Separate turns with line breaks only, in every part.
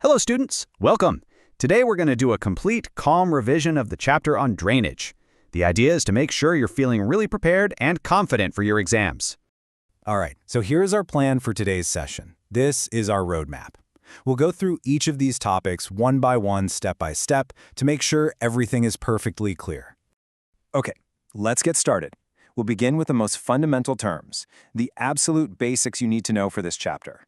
Hello students, welcome. Today we're going to do a complete, calm revision of the chapter on drainage. The idea is to make sure you're feeling really prepared and confident for your exams.
All right, so here's our plan for today's session. This is our roadmap. We'll go through each of these topics one by one, step by step, to make sure everything is perfectly clear. Okay, let's get started. We'll begin with the most fundamental terms, the absolute basics you need to know for this chapter.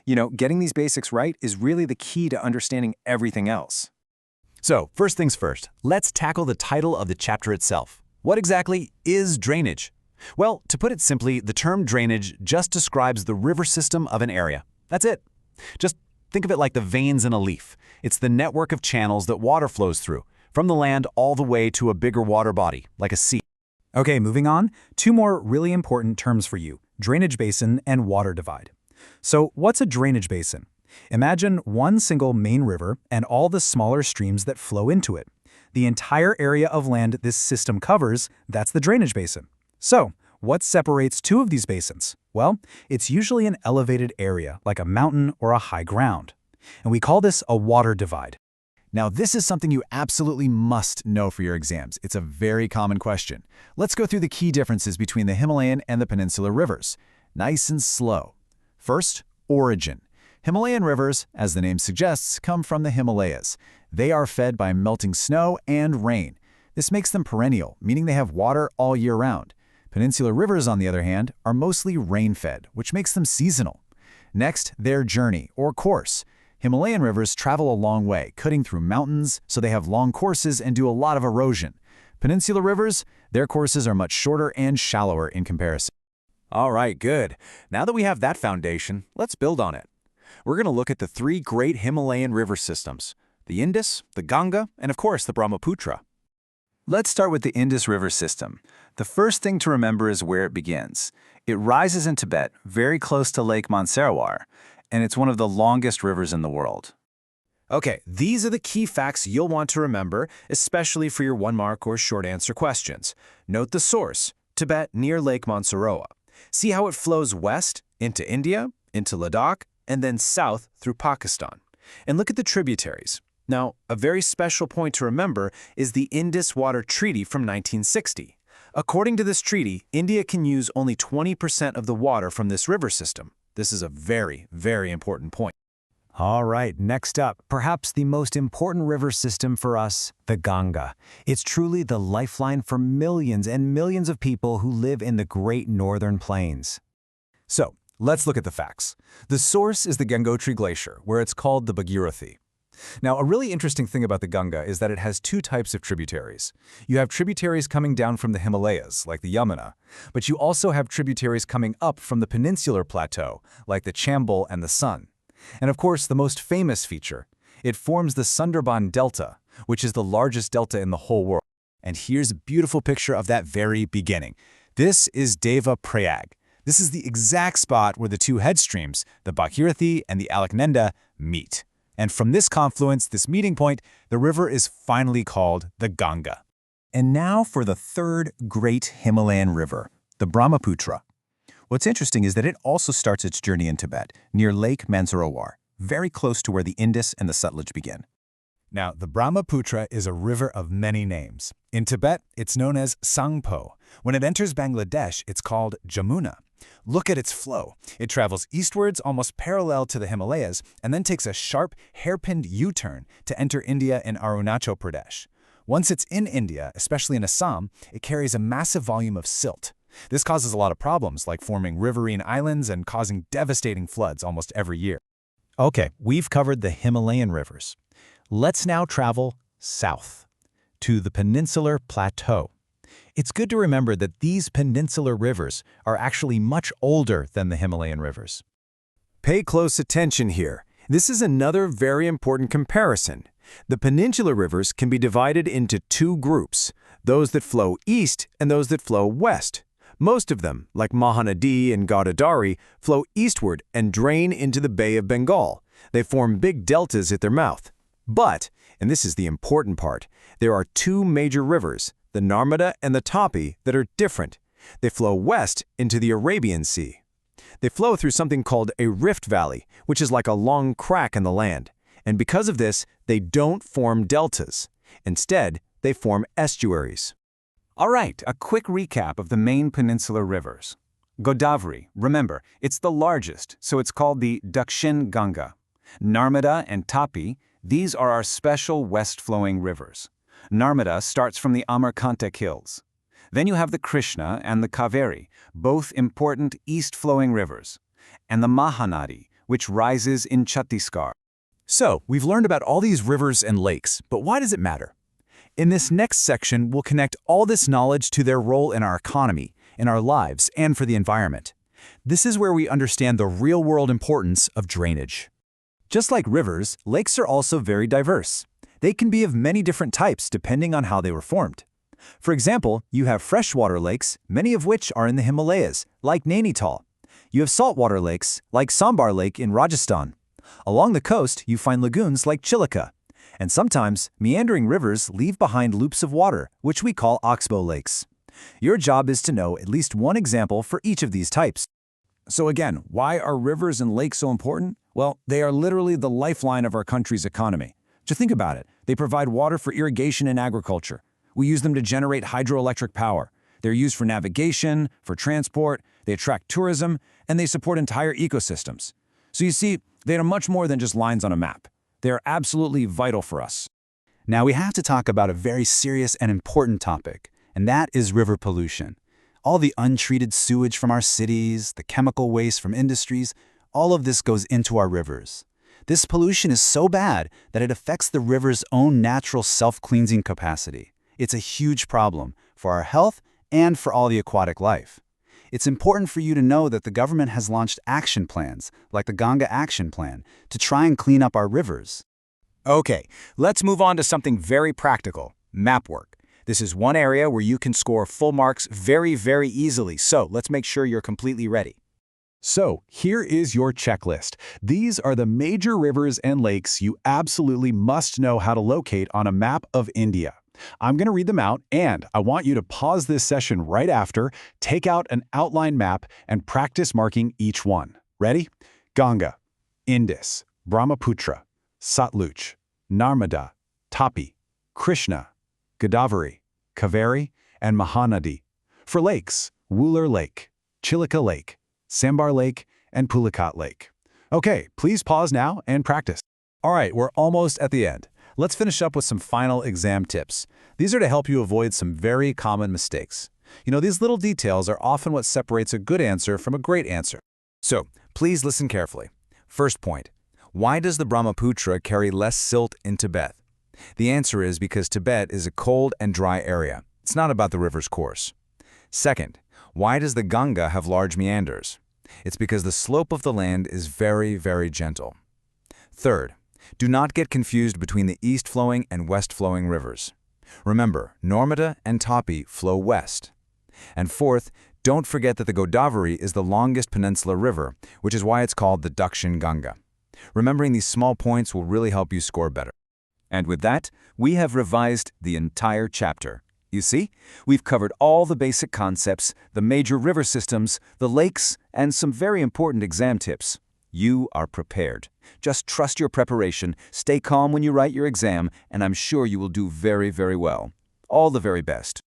You know, getting these basics right is really the key to understanding everything else.
So, first things first, let's tackle the title of the chapter itself. What exactly is drainage? Well, to put it simply, the term drainage just describes the river system of an area. That's it. Just think of it like the veins in a leaf. It's the network of channels that water flows through, from the land all the way to a bigger water body, like a sea.
Okay, moving on. Two more really important terms for you, drainage basin and water divide. So, what's a drainage basin? Imagine one single main river and all the smaller streams that flow into it. The entire area of land this system covers, that's the drainage basin. So, what separates two of these basins? Well, it's usually an elevated area, like a mountain or a high ground. And we call this a water divide.
Now, this is something you absolutely must know for your exams. It's a very common question. Let's go through the key differences between the Himalayan and the peninsular rivers. Nice and slow. First, origin. Himalayan rivers, as the name suggests, come from the Himalayas. They are fed by melting snow and rain. This makes them perennial, meaning they have water all year round. Peninsular rivers, on the other hand, are mostly rain-fed, which makes them seasonal. Next, their journey, or course. Himalayan rivers travel a long way, cutting through mountains, so they have long courses and do a lot of erosion. Peninsular rivers, their courses are much shorter and shallower in comparison.
All right, good. Now that we have that foundation, let's build on it. We're going to look at the three great Himalayan river systems, the Indus, the Ganga, and of course the Brahmaputra. Let's start with the Indus River system. The first thing to remember is where it begins. It rises in Tibet, very close to Lake Mansarawar, and it's one of the longest rivers in the world.
Okay, these are the key facts you'll want to remember, especially for your one-mark or short-answer questions. Note the source, Tibet near Lake Mansarawar. See how it flows west into India, into Ladakh, and then south through Pakistan. And look at the tributaries. Now, a very special point to remember is the Indus Water Treaty from 1960. According to this treaty, India can use only 20% of the water from this river system. This is a very, very important point.
All right, next up, perhaps the most important river system for us, the Ganga. It's truly the lifeline for millions and millions of people who live in the Great Northern Plains. So, let's look at the facts. The source is the Gangotri Glacier, where it's called the Bhagirathi. Now, a really interesting thing about the Ganga is that it has two types of tributaries. You have tributaries coming down from the Himalayas, like the Yamuna, but you also have tributaries coming up from the peninsular plateau, like the Chambal and the Son. And of course, the most famous feature, it forms the Sundarban Delta, which is the largest delta in the whole world. And here's a beautiful picture of that very beginning. This is Deva Prayag. This is the exact spot where the two headstreams, the Bhagirathi and the Alaknanda, meet. And from this confluence, this meeting point, the river is finally called the Ganga. And now for the third great Himalayan river, the Brahmaputra. What's interesting is that it also starts its journey in Tibet, near Lake Mansarawar, very close to where the Indus and the Sutlej begin. Now, the Brahmaputra is a river of many names. In Tibet, it's known as Sangpo. When it enters Bangladesh, it's called Jamuna. Look at its flow. It travels eastwards almost parallel to the Himalayas and then takes a sharp, hairpinned U-turn to enter India in Arunachal Pradesh. Once it's in India, especially in Assam, it carries a massive volume of silt. This causes a lot of problems, like forming riverine islands and causing devastating floods almost every year. Okay, we've covered the Himalayan rivers. Let's now travel south to the Peninsular Plateau. It's good to remember that these peninsular rivers are actually much older than the Himalayan rivers.
Pay close attention here. This is another very important comparison. The peninsular rivers can be divided into two groups, those that flow east and those that flow west. Most of them, like Mahanadi and Godavari, flow eastward and drain into the Bay of Bengal. They form big deltas at their mouth. But, and this is the important part, there are two major rivers, the Narmada and the Tapi, that are different. They flow west into the Arabian Sea. They flow through something called a rift valley, which is like a long crack in the land.
And because of this, they don't form deltas. Instead, they form estuaries.
All right, a quick recap of the main peninsular rivers. Godavari, remember, it's the largest, so it's called the Dakshin Ganga. Narmada and Tapi, these are our special west-flowing rivers. Narmada starts from the Amarkantak Hills. Then you have the Krishna and the Kaveri, both important east-flowing rivers. And the Mahanadi, which rises in Chhattisgarh.
So, we've learned about all these rivers and lakes, but why does it matter? In this next section, we'll connect all this knowledge to their role in our economy, in our lives, and for the environment. This is where we understand the real-world importance of drainage. Just like rivers, lakes are also very diverse. They can be of many different types depending on how they were formed. For example, you have freshwater lakes, many of which are in the Himalayas, like Nainital. You have saltwater lakes, like Sambar Lake in Rajasthan. Along the coast, you find lagoons like Chilika. And sometimes, meandering rivers leave behind loops of water, which we call oxbow lakes. Your job is to know at least one example for each of these types.
So again, why are rivers and lakes so important? Well, they are literally the lifeline of our country's economy. Just think about it. They provide water for irrigation and agriculture. We use them to generate hydroelectric power. They're used for navigation, for transport, they attract tourism, and they support entire ecosystems. So you see, they are much more than just lines on a map. They are absolutely vital for us.
Now we have to talk about a very serious and important topic, and that is river pollution. All the untreated sewage from our cities, the chemical waste from industries, all of this goes into our rivers. This pollution is so bad that it affects the river's own natural self-cleansing capacity. It's a huge problem for our health and for all the aquatic life. It's important for you to know that the government has launched action plans, like the Ganga Action Plan, to try and clean up our rivers.
Okay, let's move on to something very practical, map work. This is one area where you can score full marks very, very easily, so let's make sure you're completely ready.
So, here is your checklist. These are the major rivers and lakes you absolutely must know how to locate on a map of India. I'm going to read them out, and I want you to pause this session right after, take out an outline map, and practice marking each one. Ready? Ganga, Indus, Brahmaputra, Satluj, Narmada, Tapi, Krishna, Godavari, Kaveri, and Mahanadi. For lakes, Wooler Lake, Chilika Lake, Sambar Lake, and Pulicat Lake. Okay, please pause now and practice. All right, we're almost at the end. Let's finish up with some final exam tips. These are to help you avoid some very common mistakes. You know, these little details are often what separates a good answer from a great answer.
So, please listen carefully. First point, why does the Brahmaputra carry less silt in Tibet? The answer is because Tibet is a cold and dry area. It's not about the river's course. Second, why does the Ganga have large meanders? It's because the slope of the land is very, very gentle. Third, do not get confused between the east-flowing and west-flowing rivers. Remember, Narmada and Tapi flow west. And fourth, don't forget that the Godavari is the longest peninsular river, which is why it's called the Dakshin Ganga. Remembering these small points will really help you score better. And with that, we have revised the entire chapter. You see, we've covered all the basic concepts, the major river systems, the lakes, and some very important exam tips. You are prepared. Just trust your preparation, stay calm when you write your exam, and I'm sure you will do very, very well. All the very best.